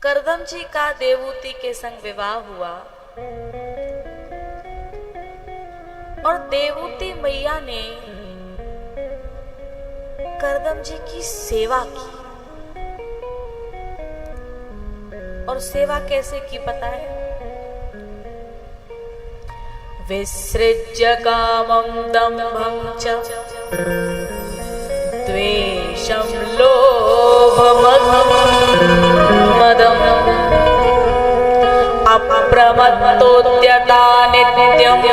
करदम जी का देवूती के संग विवाह हुआ और देवूती मैया ने करदम जी की सेवा की। और सेवा कैसे की पता है? विसृज्य कामं दम्भं च द्वेषं लोभमदम् अप्रमत्तोद्यता नित्यं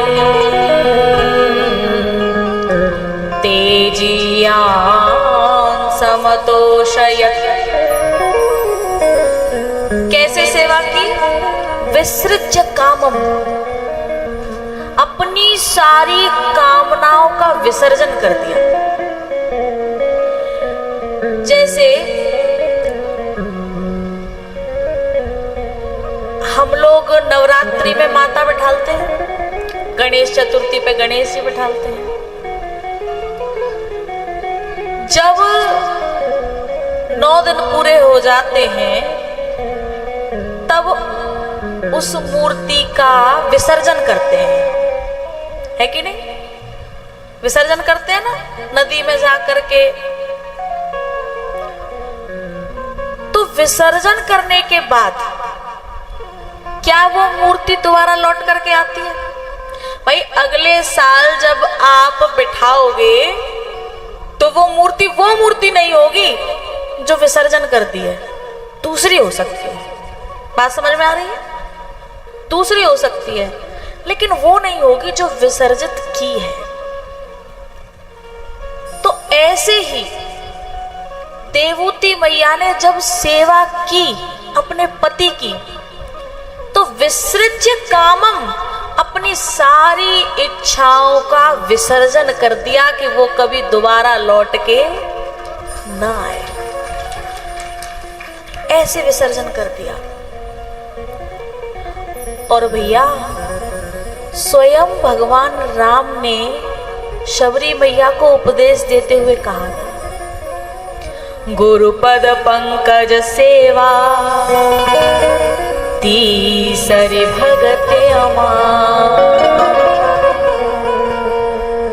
तेजीयान् समतोषयत्। कैसे सेवा की? विसृज्य कामम, अपनी सारी कामनाओं का विसर्जन कर दिया। जैसे हम लोग नवरात्रि में माता बिठालते हैं, गणेश चतुर्थी पे गणेश जी बिठालते हैं। जब 9 दिन पूरे हो जाते हैं तब उस मूर्ति का विसर्जन करते हैं, है कि नहीं? विसर्जन करते हैं ना नदी में जा करके। तो विसर्जन करने के बाद क्या वो मूर्ति दोबारा लौट करके आती है? भाई अगले साल जब आप बिठाओगे तो वो मूर्ति नहीं होगी जो विसर्जन कर दी है, दूसरी हो सकती है। बात समझ में आ रही है? दूसरी हो सकती है, लेकिन वो नहीं होगी जो विसर्जित की है। तो ऐसे ही देवूती मैया ने जब सेवा की अपने पति की, तो विसृज्य कामम, अपनी सारी इच्छाओं का विसर्जन कर दिया कि वो कभी दोबारा लौट के ना आए। ऐसे विसर्जन कर दिया। और भैया स्वयं भगवान राम ने शबरी मैया को उपदेश देते हुए कहा था, गुरुपद पंकज सेवा तीसरी भगत अमां।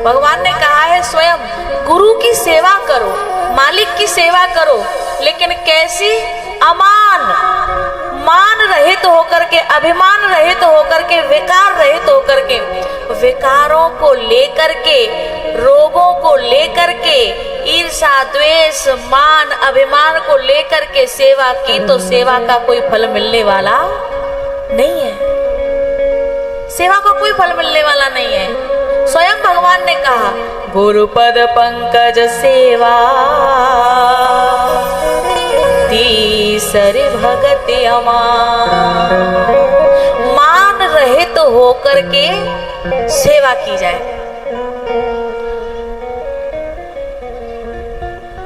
भगवान ने कहा है स्वयं गुरु की सेवा करो, मालिक की सेवा करो, लेकिन कैसी? अमान, मान रहित होकर के, अभिमान रहित होकर के, विकार रहित होकर के, विकारों को लेकर के, रोगों को लेकर के, ईर्षा द्वेष मान अभिमान को लेकर के सेवा की तो सेवा का कोई फल मिलने वाला नहीं है। सेवा का कोई फल मिलने वाला नहीं है। स्वयं भगवान ने कहा गुरुपद पंकज सेवा तीसरी भगत अमां। मान रहित होकर के सेवा की जाए।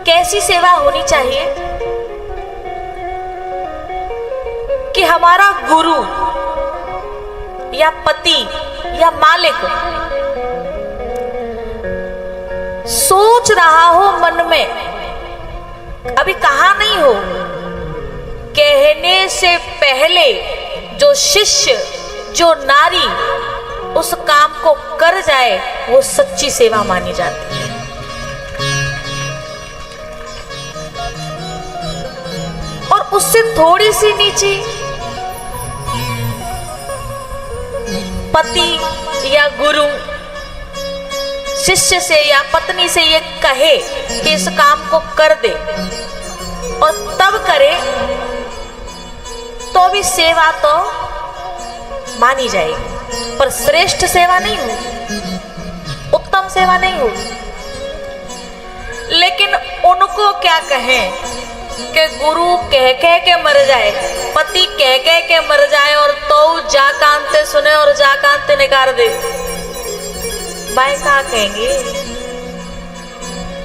कैसी सेवा होनी चाहिए कि हमारा गुरु या पति या मालिक सोच रहा हो मन में, अभी कहा नहीं हो, कहने से पहले जो शिष्य जो नारी उस काम को कर जाए वो सच्ची सेवा मानी जाती है। और उससे थोड़ी सी नीचे पति या गुरु शिष्य से या पत्नी से ये कहे कि इस काम को कर दे और तब करे तो भी सेवा तो मानी जाएगी, पर श्रेष्ठ सेवा नहीं होगी, उत्तम सेवा नहीं होगी। लेकिन उनको क्या कहें कि गुरु कह कह के मर जाए, पति कह कह के मर जाए और तो जा कांते सुने और जा कांते निकार दे, भाई क्या कहेंगे?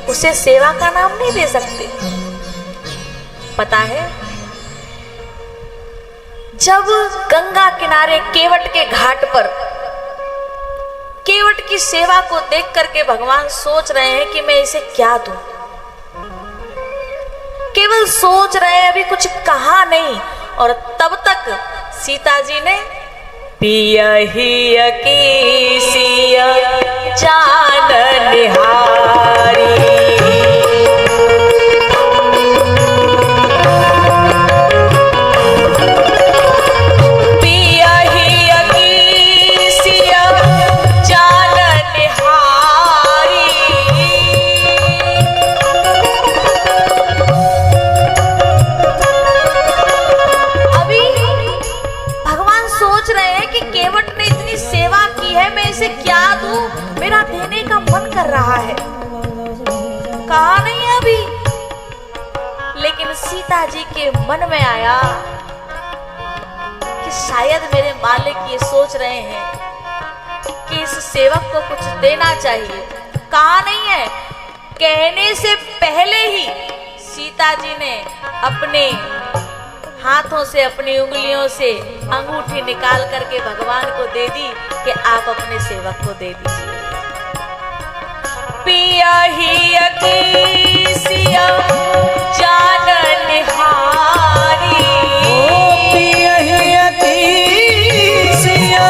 उसे सेवा का नाम नहीं दे सकते। पता है जब गंगा किनारे केवट के घाट पर केवट की सेवा को देख करके भगवान सोच रहे हैं कि मैं इसे क्या दूं, केवल सोच रहे हैं, अभी कुछ कहा नहीं, और तब तक सीता जी ने पियहिया की सिया जान निहारी। क्या दूं, मेरा देने का मन कर रहा है, कहा नहीं अभी। लेकिन सीता जी के मन में आया कि शायद मेरे मालिक ये सोच रहे हैं कि इस सेवक को कुछ देना चाहिए। कहा नहीं है, कहने से पहले ही सीता जी ने अपने हाथों से, अपनी उंगलियों से अंगूठी निकाल करके भगवान को दे दी कि आप अपने सेवक को दे दीजिए। पियहिया की सिया जान निहारी, पियहिया की सिया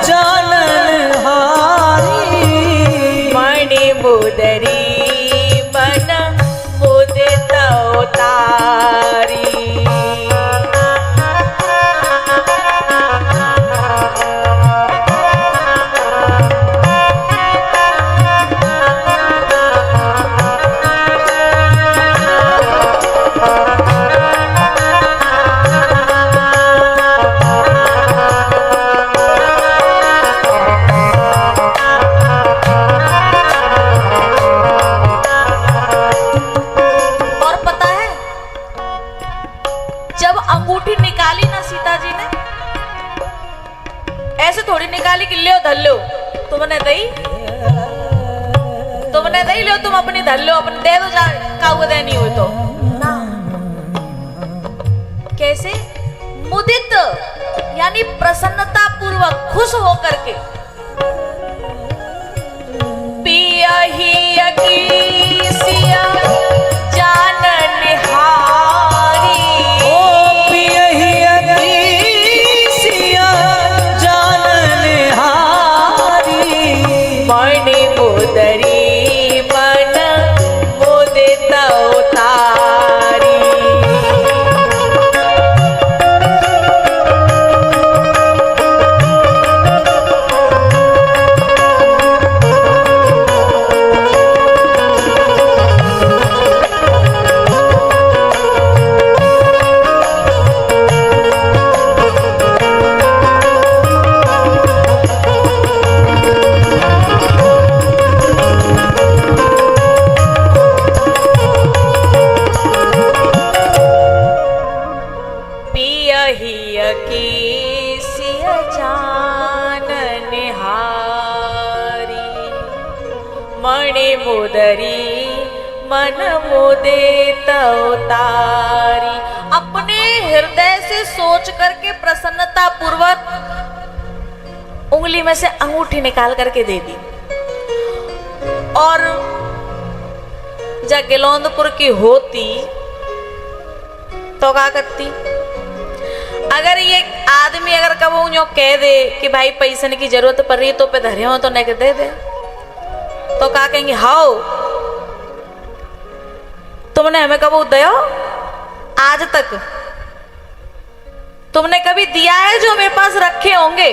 जान निहारी, मणि मुदरी मन मुदित उतारी। निकाली कि लियो धल लो, तुमने दई लो, तुम अपनी धल लो, अपने दे दो, जा काऊ देनी हो तो ना। कैसे? मुदित यानी प्रसन्नता पूर्वक, खुश होकर के। पियहिया की सिया जान निहारी, ओ पियहिया की सिया जान निहारी, मणि मुदरी मन मुदित उतारी। पियहिया की सिया जान निहारी, मणि मुदरी मन मुदित उतारी। अपने हृदय से सोच करके प्रसन्नता पूर्वक उंगली में से अंगूठी निकाल करके दे दी। और जब गिलौंदपुर की होती तो क्या करती? अगर ये आदमी अगर कबो यूं कह दे कि भाई पैसे की जरूरत पड़ रही है तो पे धरे हो तो नहीं दे दे, तो क्या कहेंगे? हाउ तुमने हमें कबो दयो? आज तक तुमने कभी दिया है जो मेरे पास रखे होंगे?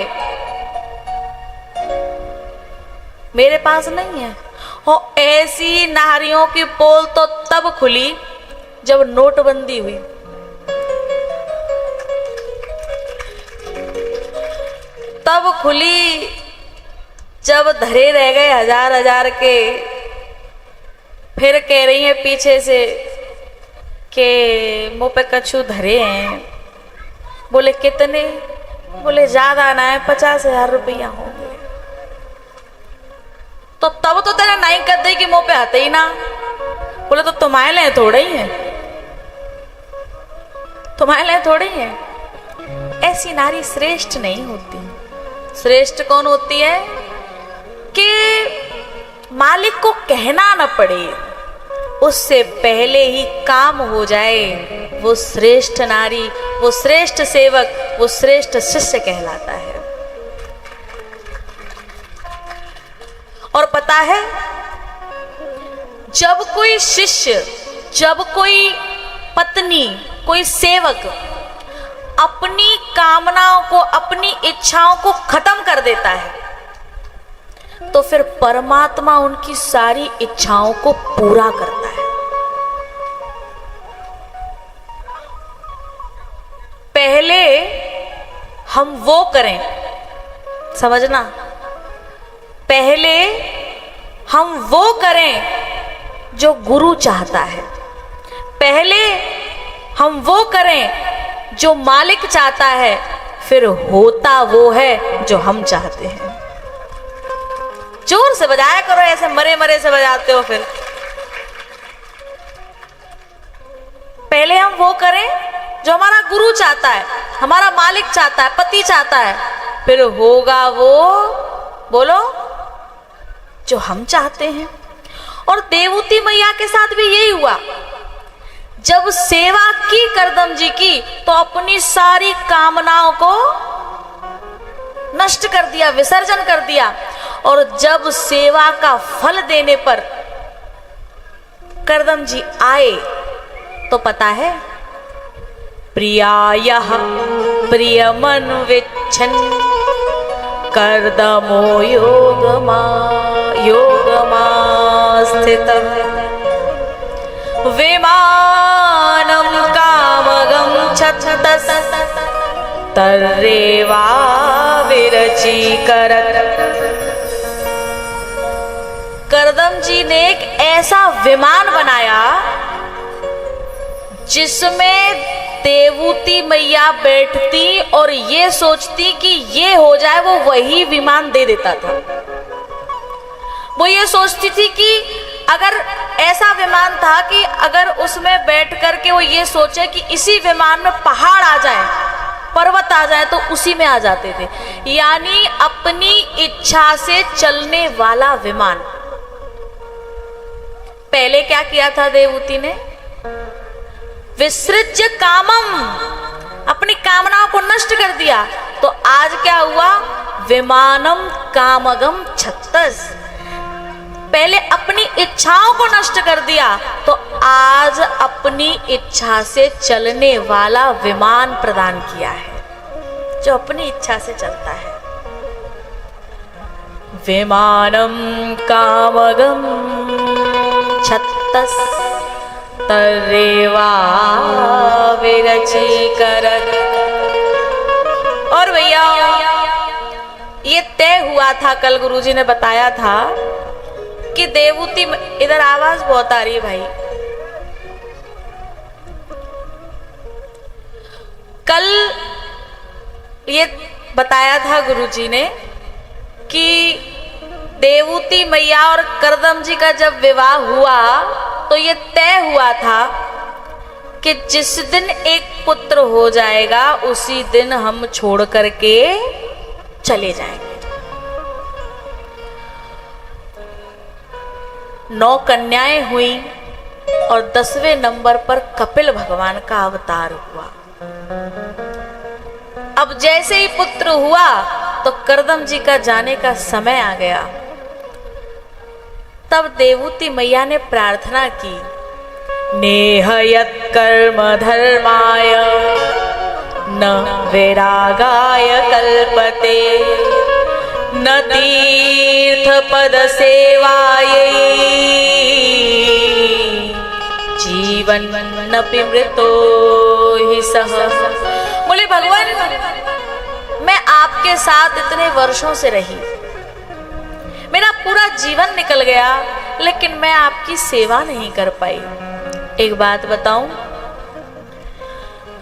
मेरे पास नहीं है। और ऐसी नारियों की पोल तो तब खुली जब नोटबंदी हुई। तब खुली जब धरे रह गए हजार हजार के। फिर कह रही है पीछे से कि मुंह पे कछु धरे हैं। बोले कितने? बोले ज्यादा ना है, 50,000 रुपया होंगे। तो तब तो तेरा नहीं कर दे कि मुंह पे आते ही ना। बोले तो तुम्हारे लिए थोड़े ही है, तुम्हारे लिए थोड़े ही है। ऐसी नारी श्रेष्ठ नहीं होती। श्रेष्ठ कौन होती है? कि मालिक को कहना न पड़े, उससे पहले ही काम हो जाए। वो श्रेष्ठ नारी, वो श्रेष्ठ सेवक, वो श्रेष्ठ शिष्य कहलाता है। और पता है, जब कोई शिष्य, जब कोई पत्नी, कोई सेवक अपनी कामनाओं को, अपनी इच्छाओं को खत्म कर देता है, तो फिर परमात्मा उनकी सारी इच्छाओं को पूरा करता है। पहले हम वो करें, समझना, पहले हम वो करें जो गुरु चाहता है, पहले हम वो करें जो मालिक चाहता है, फिर होता वो है जो हम चाहते हैं। जोर से बजाया करो, ऐसे मरे मरे से बजाते हो। फिर पहले हम वो करें जो हमारा गुरु चाहता है, हमारा मालिक चाहता है, पति चाहता है, फिर होगा वो, बोलो, जो हम चाहते हैं। और देवूती मैया के साथ भी यही हुआ। जब सेवा की करदम जी की, तो अपनी सारी कामनाओं को नष्ट कर दिया, विसर्जन कर दिया। और जब सेवा का फल देने पर करदम जी आए, तो पता है, प्रियायः प्रियमन्विच्छन् कर्दमो योगमास्थितः विमानं कामगं छत्तस् तर्रेवाविरचीकरत्। करदम जी ने एक ऐसा विमान बनाया जिसमें देवूती मैया बैठती और ये सोचती कि ये हो जाए, वो वही विमान दे देता था। वो ये सोचती थी कि अगर ऐसा विमान था कि अगर उसमें बैठ करके वो ये सोचे कि इसी विमान में पहाड़ आ जाए, पर्वत आ जाए, तो उसी में आ जाते थे। यानी अपनी इच्छा से चलने वाला विमान। पहले क्या किया था देवूती ने? विसृज्य कामम, अपनी कामनाओं को नष्ट कर दिया। तो आज क्या हुआ? विमानम कामगम छत्तस। पहले अपनी इच्छाओं को नष्ट कर दिया, तो आज अपनी इच्छा से चलने वाला विमान प्रदान किया है, जो अपनी इच्छा से चलता है। विमानम कामगम छत्तस तर्रेवाविरचीकरत्। और भैया, ये तय हुआ था, कल गुरुजी ने बताया था कि देवूती, इधर आवाज बहुत आ रही है भाई। कल ये बताया था गुरुजी ने कि देवूती मैया और करदम जी का जब विवाह हुआ, तो ये तय हुआ था कि जिस दिन एक पुत्र हो जाएगा, उसी दिन हम छोड़ करके चले जाएंगे। 9 कन्याएं हुई और 10वें नंबर पर कपिल भगवान का अवतार हुआ। अब जैसे ही पुत्र हुआ, तो करदम जी का जाने का समय आ गया। तब देवूती मैया ने प्रार्थना की, नेह यत् कर्म धर्माय न वैरागाय कल्पते न तीर्थ पद सेवायै जीवन नपि मृतो हि सह। बोले भगवान, मैं आपके साथ इतने वर्षों से रही, मेरा पूरा जीवन निकल गया, लेकिन मैं आपकी सेवा नहीं कर पाई। एक बात बताऊं,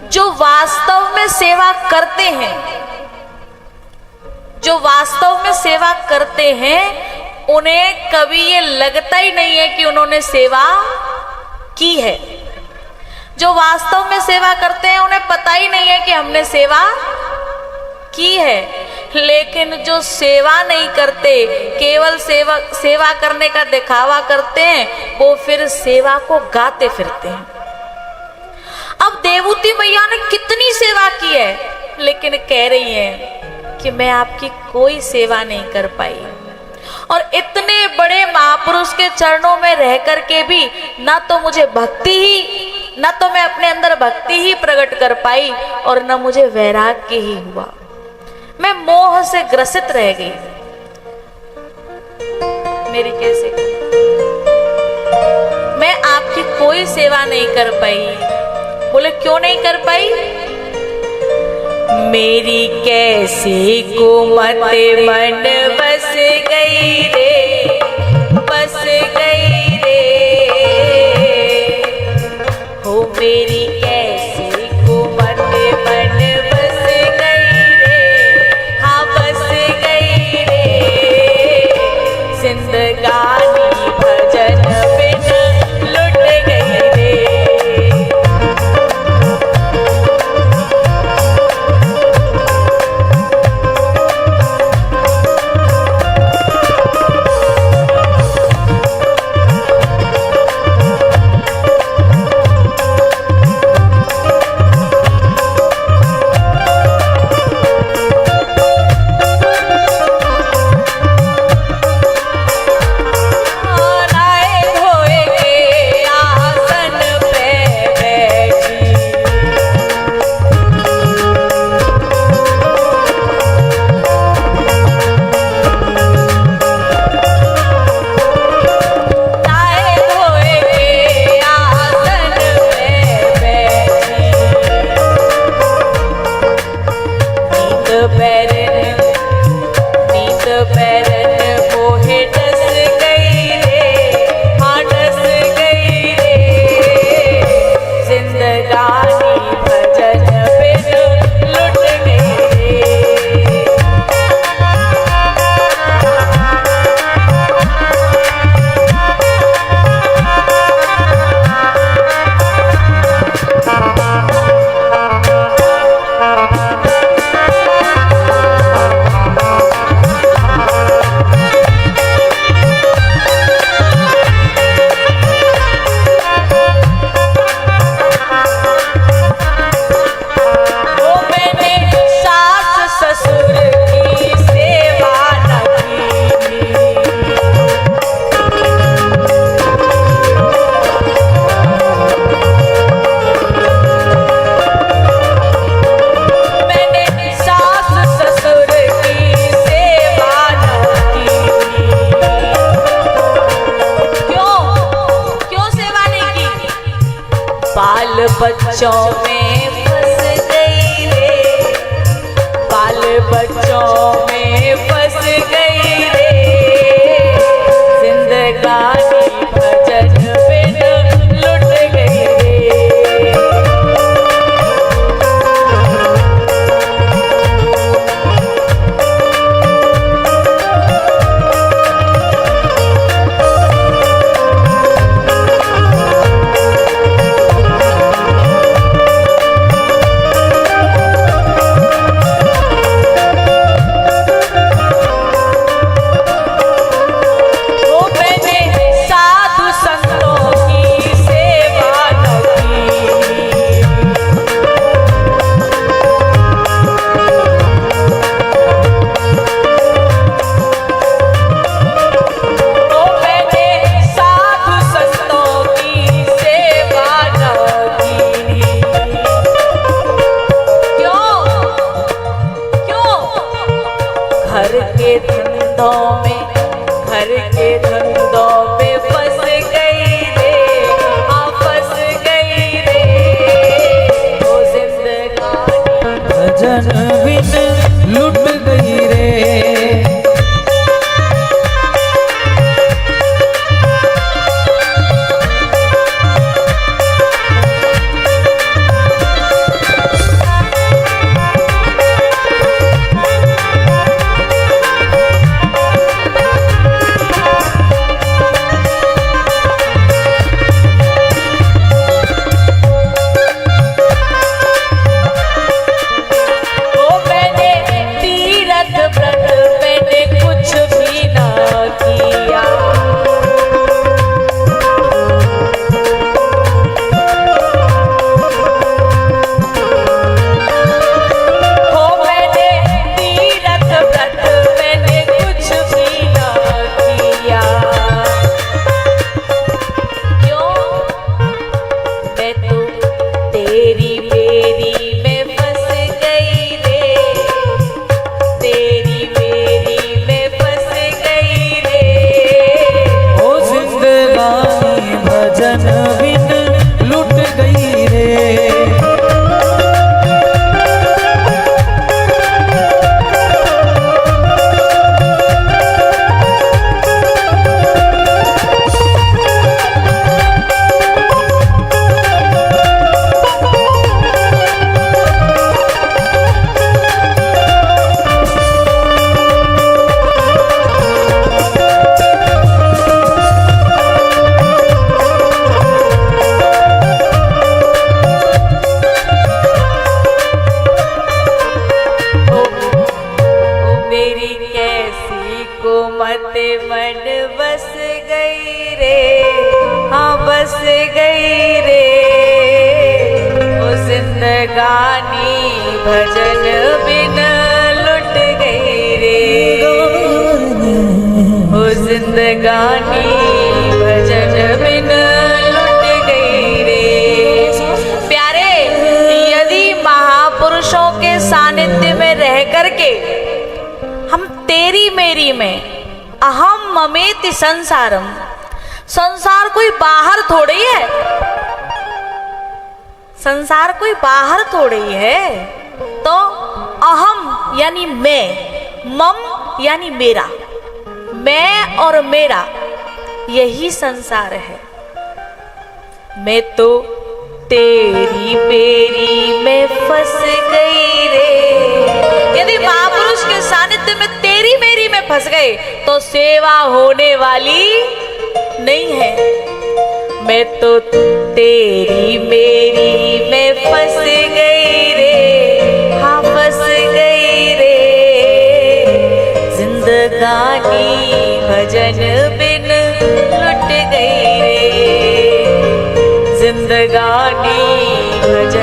जो वास्तव में सेवा करते हैं, जो वास्तव में सेवा करते हैं, उन्हें कभी ये लगता ही नहीं है कि उन्होंने सेवा की है। जो वास्तव में सेवा करते हैं, उन्हें पता ही नहीं है कि हमने सेवा की है। लेकिन जो सेवा नहीं करते, केवल सेवा करने का दिखावा करते हैं, वो फिर सेवा को गाते फिरते हैं। अब देवूती मैया ने कितनी सेवा की है, लेकिन कह रही है कि मैं आपकी कोई सेवा नहीं कर पाई। और इतने बड़े महापुरुष के चरणों में रह करके भी ना तो मुझे भक्ति ही, ना तो मैं अपने अंदर भक्ति ही प्रकट कर पाई और ना मुझे वैराग्य ही हुआ। मैं मोह से ग्रसित रह गई। मेरी कैसे, मैं आपकी कोई सेवा नहीं कर पाई। बोले क्यों नहीं कर पाई? मेरी कैसी कुमते मन बस गई रे, बस गई रे, हो मेरी कैसी कुमते मन बस गई रे, हाँ बस गई रे, जिंदगानी भजन बिन लुट गई रे। बच्चों में फंस गई रे, बाल बच्चों में फंस गई रे, जिंदगानी भजन बिन लुट गई रे। घर के धंधों में फंस गई रे, हाँ फंस गई रे, वो जिंदगानी भजन बिन लुट गई रे। व्रत मत मन बस गई रे, हाँ बस गई रे। ओ जिंदगानी भजन बिन लुट गई रे, ओ जिंदगानी भजन बिन लुट गई रे। प्यारे, यदि महापुरुषों के सानिध्य में रह करके हम तेरी मेरी में अहम ममेति संसारम, संसार कोई बाहर थोड़ी है, संसार कोई बाहर थोड़ी है। तो अहम यानी मैं, मम यानी मेरा, मैं और मेरा यही संसार है। मैं तो तेरी बेरी में फंस गई रे। यदि महापुरुष के सानिध्य में तेरी मेरी में फंस गए तो सेवा होने वाली नहीं है। मैं तो तेरी मेरी में फंस गई रे, हाँ फंस गई रे। जिंदगानी भजन बिन लुट गई रे, जिंदगानी भजन